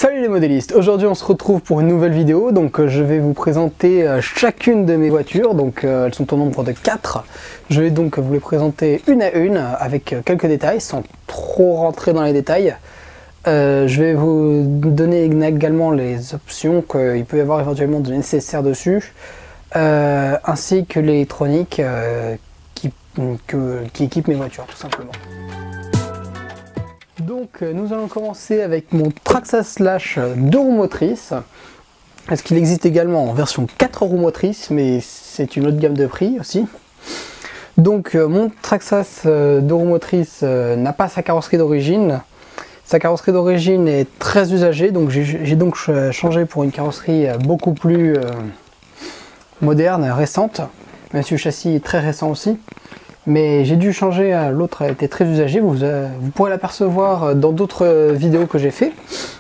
Salut les modélistes, aujourd'hui on se retrouve pour une nouvelle vidéo. Donc je vais vous présenter chacune de mes voitures, donc elles sont au nombre de 4. Je vais donc vous les présenter une à une avec quelques détails sans trop rentrer dans les détails. Je vais vous donner également les options qu'il peut y avoir éventuellement de nécessaire dessus, ainsi que l'électronique qui équipe mes voitures tout simplement. Donc nous allons commencer avec mon Traxxas Slash 2 roues motrices, parce qu'il existe également en version 4 roues motrices, mais c'est une autre gamme de prix aussi. Donc mon Traxxas 2 roues motrices n'a pas sa carrosserie d'origine. Sa carrosserie d'origine est très usagée, donc j'ai donc changé pour une carrosserie beaucoup plus moderne, récente, même si le châssis est très récent aussi. Mais j'ai dû changer, l'autre a été très usagé, vous pourrez l'apercevoir dans d'autres vidéos que j'ai fait,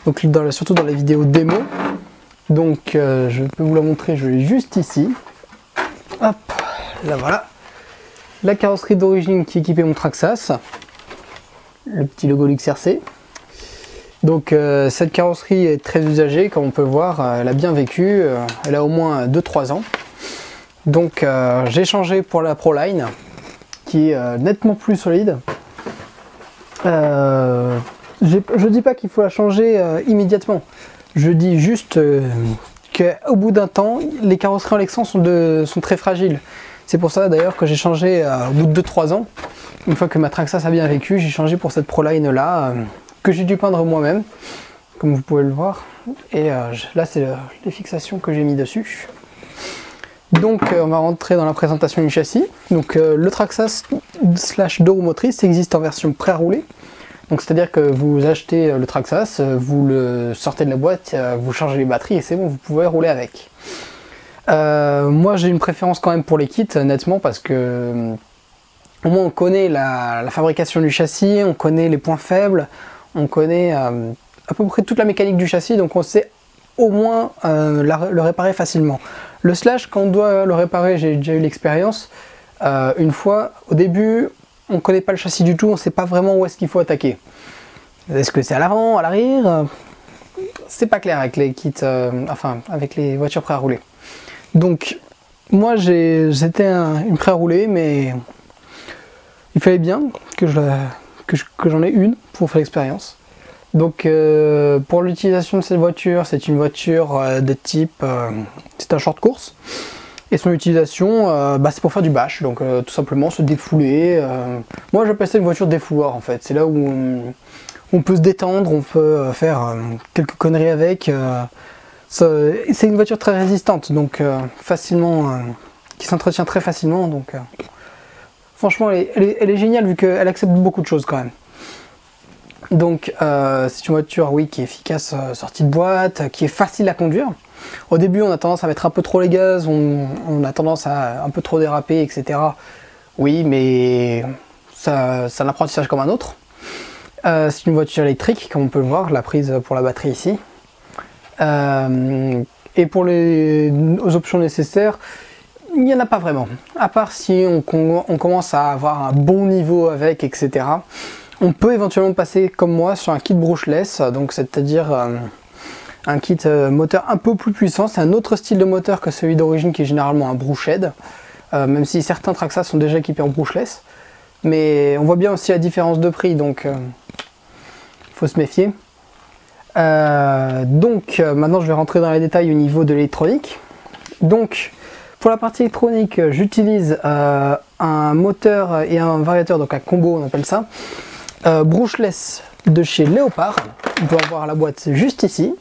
donc surtout dans les vidéos démo. Donc je peux vous la montrer, je l'ai juste ici. Hop, là voilà. La carrosserie d'origine qui équipait mon Traxxas, le petit logo LuxRC. Donc cette carrosserie est très usagée, comme on peut voir, elle a bien vécu, elle a au moins 2-3 ans. Donc j'ai changé pour la Proline, qui est nettement plus solide. Je dis pas qu'il faut la changer immédiatement, je dis juste qu'au bout d'un temps, les carrosseries en Lexan sont très fragiles. C'est pour ça d'ailleurs que j'ai changé au bout de 2-3 ans. Une fois que ma Traxxas a bien vécu, j'ai changé pour cette Proline là, que j'ai dû peindre moi-même, comme vous pouvez le voir. Et là c'est les fixations que j'ai mis dessus. Donc on va rentrer dans la présentation du châssis. Donc le Traxxas Slash 2 roues motrices existe en version pré-roulée. Donc c'est à dire que vous achetez le Traxxas, vous le sortez de la boîte, vous changez les batteries et c'est bon, vous pouvez rouler avec. Moi j'ai une préférence quand même pour les kits, nettement, parce que au moins on connaît la fabrication du châssis, on connaît les points faibles, on connaît à peu près toute la mécanique du châssis, donc on sait au moins le réparer facilement. Le Slash, quand on doit le réparer, j'ai déjà eu l'expérience, une fois, au début, on ne connaît pas le châssis du tout, on ne sait pas vraiment où est-ce qu'il faut attaquer. Est-ce que c'est à l'avant, à l'arrière? C'est pas clair avec les kits, enfin avec les voitures prêt à rouler. Donc, moi j'étais une prêt à rouler, mais il fallait bien que j'en ai une pour faire l'expérience. Donc pour l'utilisation de cette voiture, c'est une voiture de type, c'est un short course, et son utilisation c'est pour faire du bash, donc tout simplement se défouler. Moi j'appelle ça une voiture défouloir en fait, c'est là où on peut se détendre, on peut faire quelques conneries avec. C'est une voiture très résistante, donc facilement, qui s'entretient très facilement, donc franchement elle est géniale vu qu'elle accepte beaucoup de choses quand même. Donc c'est une voiture, oui, qui est efficace sortie de boîte, qui est facile à conduire. Au début on a tendance à mettre un peu trop les gaz, on a tendance à un peu trop déraper, etc. Oui, mais c'est un apprentissage comme un autre. C'est une voiture électrique, comme on peut le voir, la prise pour la batterie ici. Et pour les options nécessaires, il n'y en a pas vraiment. À part si on commence à avoir un bon niveau avec, etc. On peut éventuellement passer comme moi sur un kit brushless, donc c'est-à-dire un kit moteur un peu plus puissant. C'est un autre style de moteur que celui d'origine qui est généralement un brushed, même si certains Traxxas sont déjà équipés en brushless. Mais on voit bien aussi la différence de prix, donc il faut se méfier. Donc maintenant je vais rentrer dans les détails au niveau de l'électronique. Donc pour la partie électronique, j'utilise un moteur et un variateur, donc un combo on appelle ça. Brushless de chez Léopard, on peut avoir la boîte juste ici.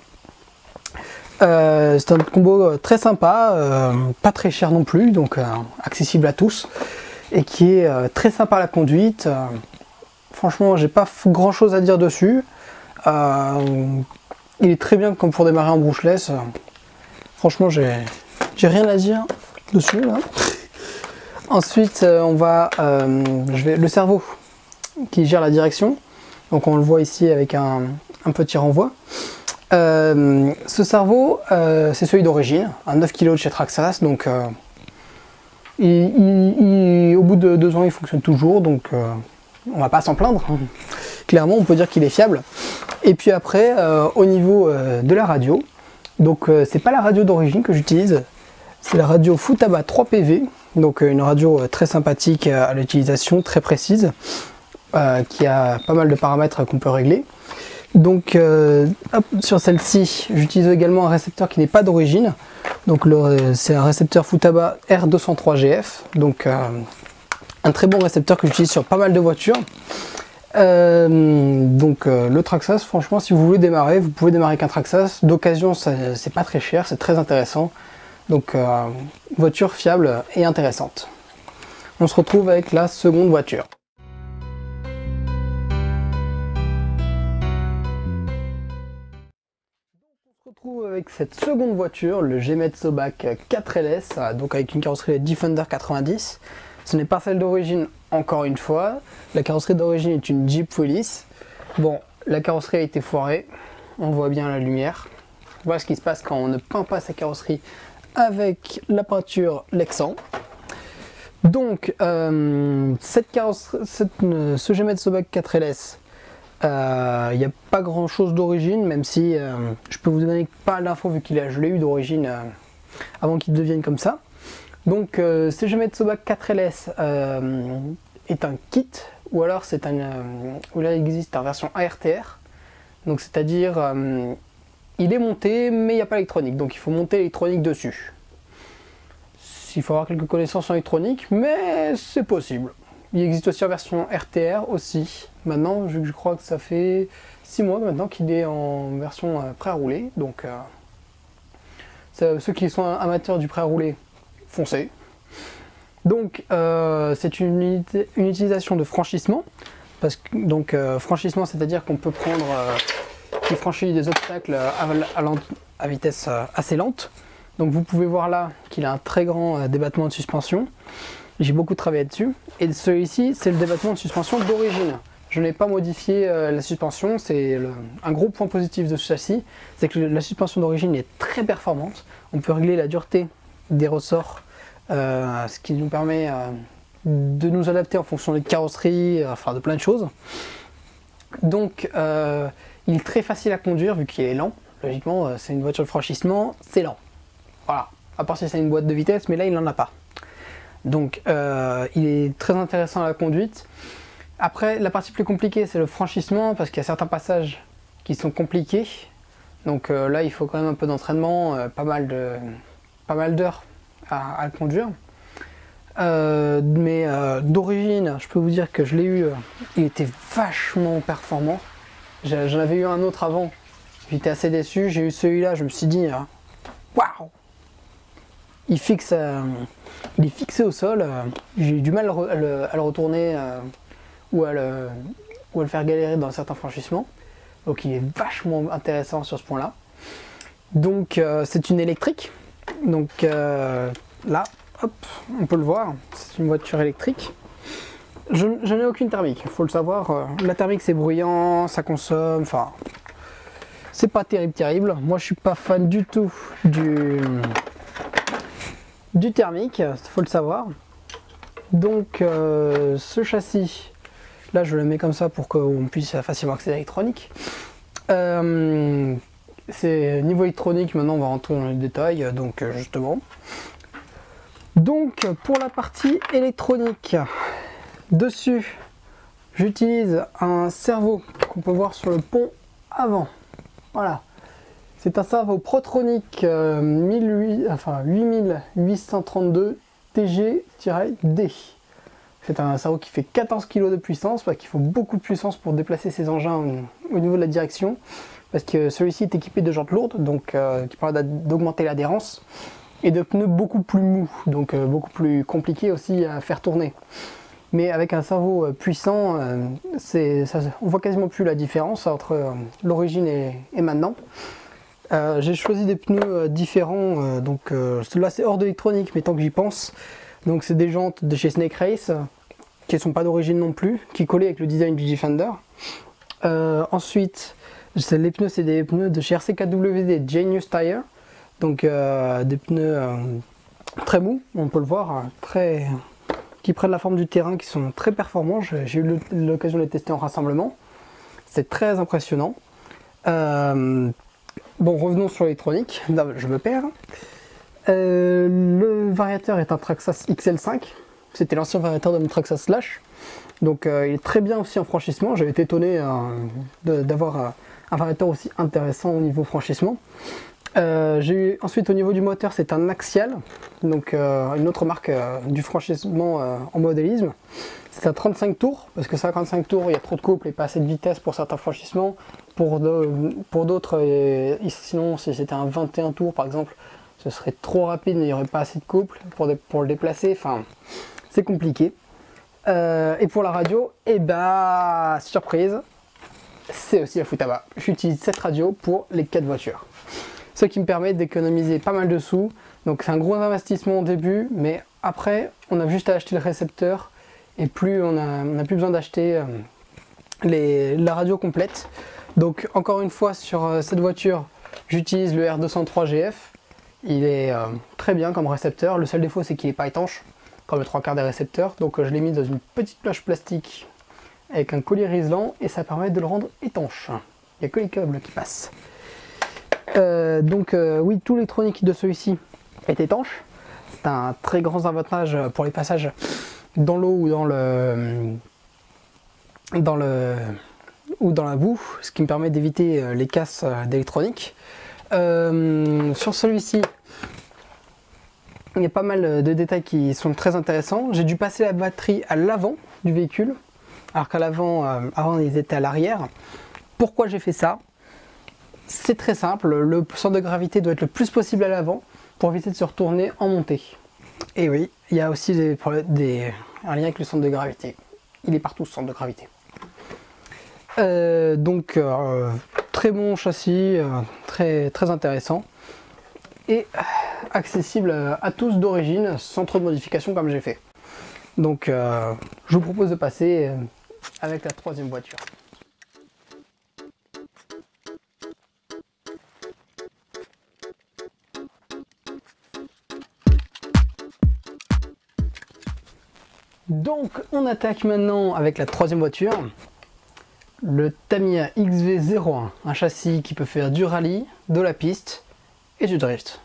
C'est un combo très sympa, pas très cher non plus, donc accessible à tous, et qui est très sympa à la conduite. Franchement, j'ai pas grand chose à dire dessus. Il est très bien comme pour démarrer en brushless. Franchement, j'ai rien à dire dessus là. Ensuite, on va, le cerveau qui gère la direction, donc on le voit ici avec un petit renvoi. Ce cerveau, c'est celui d'origine, un 9 kg de chez Traxxas, donc au bout de 2 ans il fonctionne toujours, donc on va pas s'en plaindre. clairement on peut dire qu'il est fiable. Et puis après, au niveau de la radio, donc c'est pas la radio d'origine que j'utilise, c'est la radio Futaba 3PV, donc une radio très sympathique à l'utilisation, très précise, qui a pas mal de paramètres qu'on peut régler. Donc hop, sur celle-ci, j'utilise également un récepteur qui n'est pas d'origine. Donc c'est un récepteur Futaba R203GF, donc un très bon récepteur que j'utilise sur pas mal de voitures. Le Traxxas, franchement, si vous voulez démarrer, vous pouvez démarrer avec un Traxxas. D'occasion, c'est pas très cher, c'est très intéressant. Donc voiture fiable et intéressante. On se retrouve avec la seconde voiture. Avec cette seconde voiture, le G-Metsobac 4LS, donc avec une carrosserie Defender 90. Ce n'est pas celle d'origine, encore une fois. La carrosserie d'origine est une Jeep Willys. Bon, la carrosserie a été foirée, on voit bien la lumière. Voilà ce qui se passe quand on ne peint pas sa carrosserie avec la peinture Lexan. Donc, ce G-Metsobac 4LS, il n'y a pas grand chose d'origine, même si je peux vous donner pas l'info vu je l'ai eu d'origine avant qu'il devienne comme ça. Donc ce G-Metsobac 4LS est un kit, ou alors où là il existe en version ARTR, donc c'est-à-dire il est monté mais il n'y a pas l'électronique, donc il faut monter l'électronique dessus. Il faut avoir quelques connaissances en électronique, mais c'est possible. Il existe aussi en version RTR aussi. Maintenant, vu que je crois que ça fait 6 mois maintenant qu'il est en version pré-roulé. Donc, ceux qui sont amateurs du pré-roulé, foncez. Donc, c'est une utilisation de franchissement. Donc, franchissement, c'est-à-dire qu'on peut prendre, qui franchit des obstacles à vitesse assez lente. Donc, vous pouvez voir là qu'il a un très grand débattement de suspension. J'ai beaucoup travaillé dessus. Et celui-ci, c'est le débattement de suspension d'origine. Je n'ai pas modifié la suspension. C'est un gros point positif de ce châssis. C'est que la suspension d'origine est très performante. On peut régler la dureté des ressorts, ce qui nous permet de nous adapter en fonction des carrosseries, enfin de plein de choses. Donc, il est très facile à conduire vu qu'il est lent. Logiquement, c'est une voiture de franchissement, c'est lent. Voilà. À part si c'est une boîte de vitesse, mais là, il n'en a pas. Donc il est très intéressant à la conduite. Après, la partie plus compliquée, c'est le franchissement, parce qu'il y a certains passages qui sont compliqués. Donc là, il faut quand même un peu d'entraînement, pas mal d'heures à le conduire. D'origine, je peux vous dire que je l'ai eu, il était vachement performant. J'en avais eu un autre avant, j'étais assez déçu. J'ai eu celui-là, je me suis dit, waouh! Il est fixé au sol, j'ai eu du mal à le retourner ou à le faire galérer dans certains franchissements. Donc il est vachement intéressant sur ce point-là. Donc c'est une électrique. Donc là, hop, on peut le voir, c'est une voiture électrique. Je n'ai aucune thermique, il faut le savoir. La thermique c'est bruyant, ça consomme, enfin... C'est pas terrible. Moi je suis pas fan du tout du thermique, il faut le savoir. Donc ce châssis, là je le mets comme ça pour qu'on puisse facilement accéder à l'électronique. C'est niveau électronique, maintenant on va rentrer dans les détails, donc justement. Donc pour la partie électronique, dessus j'utilise un servo qu'on peut voir sur le pont avant. Voilà. C'est un servo Protronic 8832 TG-D. C'est un servo qui fait 14 kg de puissance, parce qu'il faut beaucoup de puissance pour déplacer ces engins au niveau de la direction. Parce que celui-ci est équipé de jantes lourdes, donc qui permet d'augmenter l'adhérence, et de pneus beaucoup plus mous, donc beaucoup plus compliqué aussi à faire tourner. Mais avec un servo puissant, on voit quasiment plus la différence entre l'origine et maintenant. J'ai choisi des pneus différents, donc ceux-là c'est hors d'électronique, mais tant que j'y pense. Donc c'est des jantes de chez Snake Race, qui ne sont pas d'origine non plus, qui collaient avec le design du Defender. Ensuite, les pneus c'est des pneus de chez RCKWD Genius Tire, donc des pneus très mous, on peut le voir, qui prennent la forme du terrain, qui sont très performants. J'ai eu l'occasion de les tester en rassemblement. C'est très impressionnant. Bon, revenons sur l'électronique. Je me perds. Le variateur est un Traxxas XL5. C'était l'ancien variateur de mon Traxxas Slash. Donc il est très bien aussi en franchissement. J'avais été étonné d'avoir un variateur aussi intéressant au niveau franchissement. J'ai eu ensuite au niveau du moteur, c'est un Axial, donc une autre marque du franchissement en modélisme. C'est un 35 tours, parce que 55 tours, il y a trop de couple et pas assez de vitesse pour certains franchissements. Pour d'autres, sinon si c'était un 21 tours par exemple, ce serait trop rapide, mais il n'y aurait pas assez de couple pour le déplacer, enfin c'est compliqué. Et pour la radio, et bah surprise, c'est aussi la Futaba. J'utilise cette radio pour les 4 voitures. Ce qui me permet d'économiser pas mal de sous. Donc c'est un gros investissement au début, mais après on a juste à acheter le récepteur et plus on a plus besoin d'acheter la radio complète. Donc encore une fois sur cette voiture, j'utilise le R203 GF. Il est très bien comme récepteur. Le seul défaut c'est qu'il n'est pas étanche, comme le 3/4 des récepteurs. Donc je l'ai mis dans une petite poche plastique avec un collier isolant et ça permet de le rendre étanche. Il n'y a que les câbles qui passent. Oui, tout l'électronique de celui-ci est étanche. C'est un très grand avantage pour les passages dans l'eau ou dans la boue, ce qui me permet d'éviter les casses d'électronique. Sur celui-ci, il y a pas mal de détails qui sont très intéressants. J'ai dû passer la batterie à l'avant du véhicule, alors qu'à l'avant, avant ils étaient à l'arrière. Pourquoi j'ai fait ça? C'est très simple, le centre de gravité doit être le plus possible à l'avant pour éviter de se retourner en montée. Et oui, il y a aussi un lien avec le centre de gravité. Il est partout ce centre de gravité. Très bon châssis, très intéressant. Et accessible à tous d'origine, sans trop de modifications comme j'ai fait. Donc je vous propose de passer avec la troisième voiture. Donc on attaque maintenant avec la troisième voiture, le Tamiya XV01, un châssis qui peut faire du rallye, de la piste et du drift.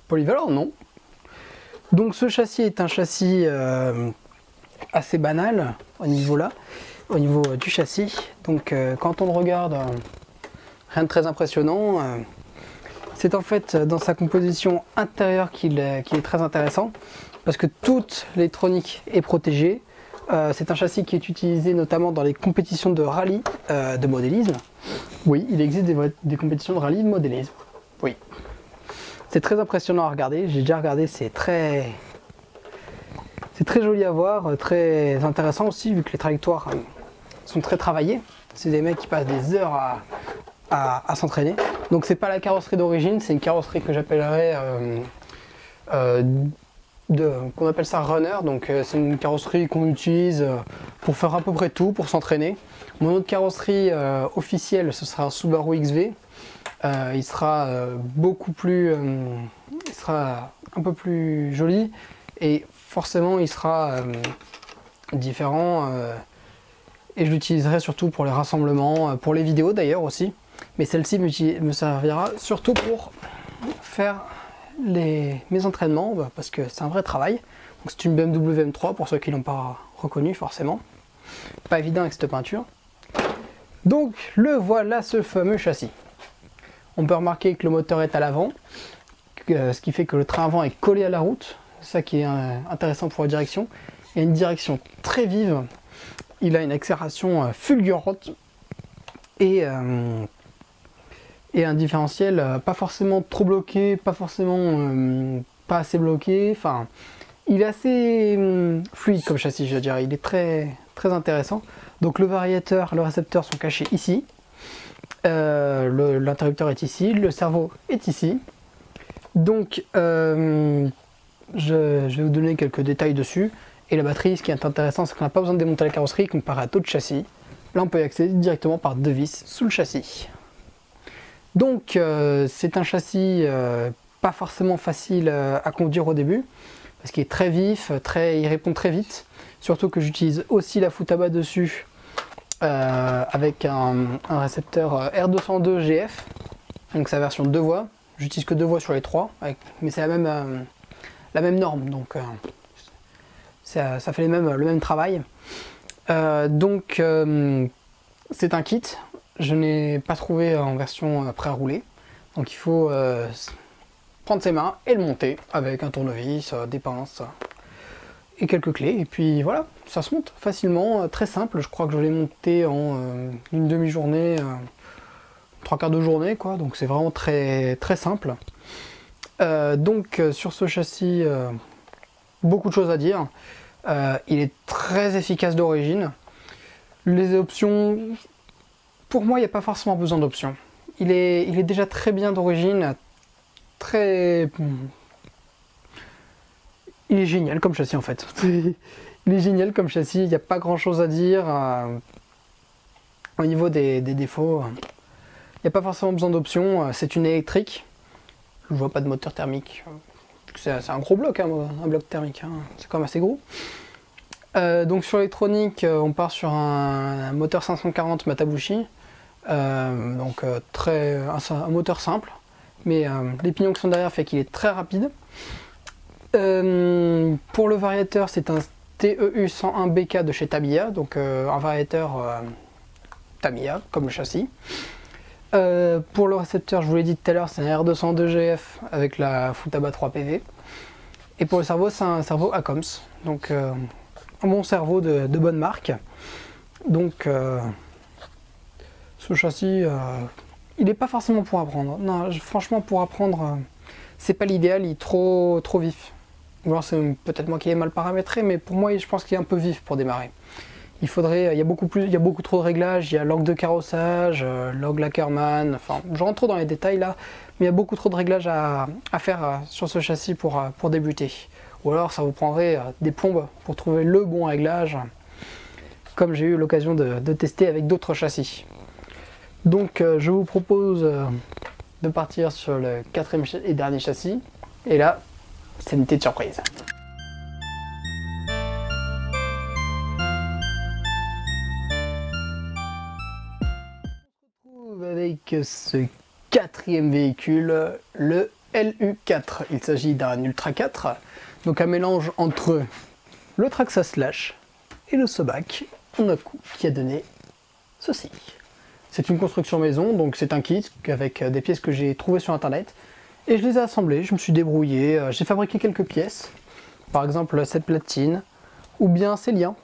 Polyvalent, non? Donc ce châssis est un châssis assez banal au niveau du châssis. Donc quand on le regarde, rien de très impressionnant. C'est en fait dans sa composition intérieure qu'il est très intéressant, parce que toute l'électronique est protégée. C'est un châssis qui est utilisé notamment dans les compétitions de rallye de modélisme. Oui, il existe des compétitions de rallye de modélisme. Oui. C'est très impressionnant à regarder, j'ai déjà regardé, c'est très joli à voir, très intéressant aussi, vu que les trajectoires sont très travaillées. C'est des mecs qui passent des heures à s'entraîner. Donc c'est pas la carrosserie d'origine, c'est une carrosserie que j'appellerais qu'on appelle ça runner. Donc c'est une carrosserie qu'on utilise pour faire à peu près tout, pour s'entraîner. Mon autre carrosserie officielle, ce sera un Subaru XV. Il sera il sera un peu plus joli et forcément il sera différent et je l'utiliserai surtout pour les rassemblements, pour les vidéos d'ailleurs aussi, mais celle-ci me servira surtout pour faire mes entraînements, parce que c'est un vrai travail. C'est une BMW M3 pour ceux qui l'ont pas reconnu forcément, pas évident avec cette peinture. Donc le voilà, ce fameux châssis. On peut remarquer que le moteur est à l'avant, ce qui fait que le train avant est collé à la route. C'est ça qui est intéressant pour la direction. Il y a une direction très vive, il a une accélération fulgurante et un différentiel pas forcément trop bloqué, pas forcément pas assez bloqué. Enfin, il est assez fluide comme châssis, je dirais. Il est très intéressant. Donc le variateur, le récepteur sont cachés ici. L'interrupteur est ici, le cerveau est ici. Donc je vais vous donner quelques détails dessus. Et la batterie, ce qui est intéressant, c'est qu'on n'a pas besoin de démonter la carrosserie comparé à d'autres châssis. Là on peut y accéder directement par 2 vis sous le châssis. Donc c'est un châssis pas forcément facile à conduire au début, parce qu'il est très vif, il répond très vite. Surtout que j'utilise aussi la Futaba dessus, avec un récepteur R202GF, donc sa version 2 voies. J'utilise que 2 voies sur les 3, mais c'est la même norme, donc ça fait le même travail. Donc c'est un kit, je n'ai pas trouvé en version pré-roulée, donc il faut prendre ses mains et le monter avec un tournevis, des pinces et quelques clés, et puis voilà, ça se monte facilement, très simple. Je crois que je l'ai monté en une demi-journée, 3/4 de journée, quoi, donc c'est vraiment très simple. Donc sur ce châssis, beaucoup de choses à dire. Il est très efficace d'origine. Les options, pour moi, il n'y a pas forcément besoin d'options. Il est déjà très bien d'origine, il est génial comme châssis en fait. Il est génial comme châssis, il n'y a pas grand chose à dire. Au niveau des défauts, il n'y a pas forcément besoin d'options. C'est une électrique. Je vois pas de moteur thermique. C'est un gros bloc, hein, un bloc thermique. Hein. C'est quand même assez gros. Donc sur l'électronique, on part sur un moteur 540 Matabushi. Donc un moteur simple. Mais les pignons qui sont derrière fait qu'il est très rapide. Pour le variateur, c'est un TEU 101BK de chez Tamiya, donc un variateur Tamiya comme le châssis. Pour le récepteur, je vous l'ai dit tout à l'heure, c'est un R202GF avec la Futaba 3PV. Et pour le cerveau, c'est un cerveau Acoms, donc un bon cerveau de bonne marque. Donc ce châssis, il n'est pas forcément pour apprendre. Non, franchement, pour apprendre, c'est pas l'idéal, il est trop vif. Ou alors c'est peut-être moi qui l'ai mal paramétré, mais pour moi, je pense qu'il est un peu vif pour démarrer. Il y a beaucoup trop de réglages, il y a log de carrossage, log Lackerman, enfin, je rentre trop dans les détails là, mais il y a beaucoup trop de réglages à faire sur ce châssis pour débuter. Ou alors ça vous prendrait des plombes pour trouver le bon réglage, comme j'ai eu l'occasion de tester avec d'autres châssis. Donc je vous propose de partir sur le 4e et dernier châssis, et là, c'est une petite surprise. Avec ce 4e véhicule, le LU4. Il s'agit d'un Ultra 4, donc un mélange entre le Traxa Slash et le Sobak en un coup qui a donné ceci. C'est une construction maison, donc c'est un kit avec des pièces que j'ai trouvées sur internet et je les ai assemblées, je me suis débrouillé, j'ai fabriqué quelques pièces, par exemple cette platine ou bien ces liens.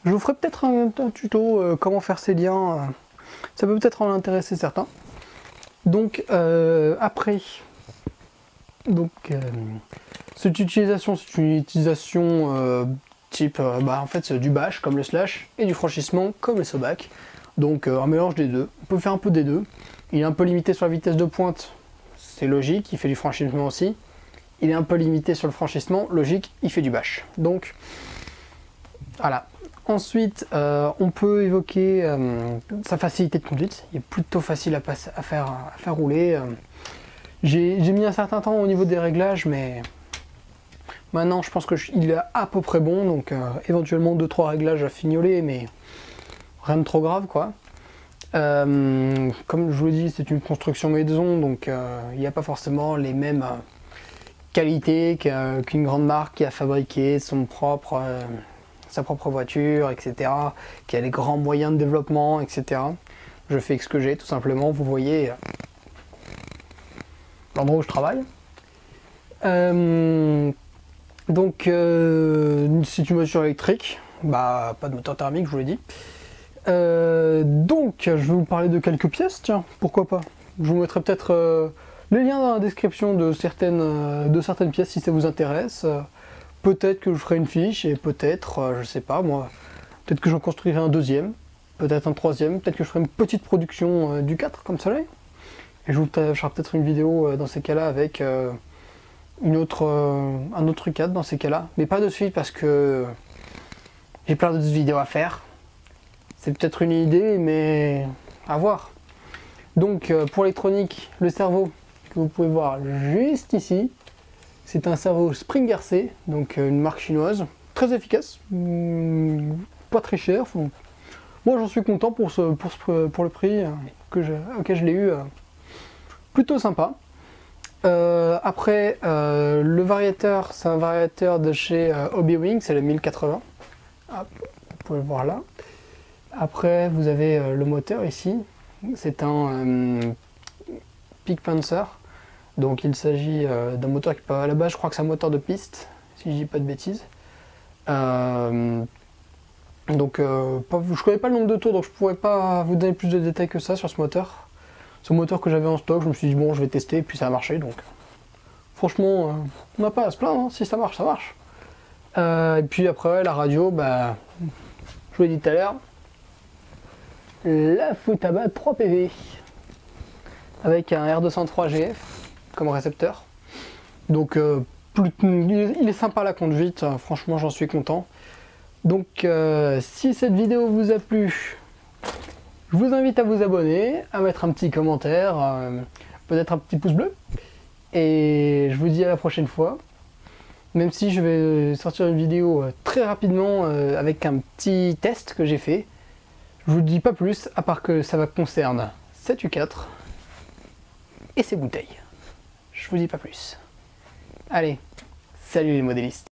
Je vous ferai peut-être un tuto comment faire ces liens. Ça peut peut-être en intéresser certains. Donc après, cette utilisation, c'est une utilisation type, en fait c'est du bash comme le slash et du franchissement comme le Sobak. Donc un mélange des deux. On peut faire un peu des deux. Il est un peu limité sur la vitesse de pointe, c'est logique, il fait du franchissement aussi. Il est un peu limité sur le franchissement, logique, il fait du bash. Donc voilà. Ensuite, on peut évoquer sa facilité de conduite. Il est plutôt facile à faire rouler. J'ai mis un certain temps au niveau des réglages, mais maintenant je pense qu'il est à peu près bon. Donc éventuellement 2-3 réglages à fignoler, mais rien de trop grave, quoi. Comme je vous l'ai dit, c'est une construction maison, donc il n'y a pas forcément les mêmes qualités qu'une grande marque qui a fabriqué sa propre voiture, etc., qui a les grands moyens de développement, etc. Je fais ce que j'ai, tout simplement. Vous voyez l'endroit où je travaille. Donc, c'est une voiture électrique, pas de moteur thermique, je vous l'ai dit. Donc, je vais vous parler de quelques pièces, tiens, pourquoi pas. Je vous mettrai peut-être les liens dans la description de certaines pièces si ça vous intéresse. Peut-être que je ferai une fiche et peut-être, je sais pas moi, peut-être que j'en construirai un deuxième, peut-être un troisième, peut-être que je ferai une petite production du 4 comme ça. Et je ferai peut-être une vidéo dans ces cas-là avec un autre 4 dans ces cas-là. Mais pas de suite parce que j'ai plein d'autres vidéos à faire. C'est peut-être une idée, mais à voir. Donc pour l'électronique, le cerveau que vous pouvez voir juste ici. C'est un cerveau Spring RC, donc une marque chinoise, très efficace, pas très cher. Bon, moi j'en suis content pour le prix auquel je l'ai eu, plutôt sympa. Après, le variateur, c'est un variateur de chez Hobbywing, c'est le 1080. Hop, vous pouvez le voir là. Après, vous avez le moteur ici. C'est un Peak Panzer. Donc il s'agit d'un moteur qui, à la base, je crois que c'est un moteur de piste, si je dis pas de bêtises. Donc, je connais pas le nombre de tours, donc je pourrais pas vous donner plus de détails que ça sur ce moteur. Ce moteur que j'avais en stock, je me suis dit bon, je vais tester, et puis ça a marché, donc franchement, on n'a pas à se plaindre, hein. Si ça marche, ça marche. Et puis après, la radio, bah, je vous l'ai dit tout à l'heure, la Futaba 3 PV, avec un R203 GF comme récepteur. Donc, il est sympa la conduite, franchement, j'en suis content. Donc, si cette vidéo vous a plu, je vous invite à vous abonner, à mettre un petit commentaire, peut-être un petit pouce bleu. Et je vous dis à la prochaine fois. Même si je vais sortir une vidéo très rapidement avec un petit test que j'ai fait. Je vous dis pas plus, à part que ça va concerner cette U4 et ses bouteilles. Je vous dis pas plus. Allez, salut les modélistes.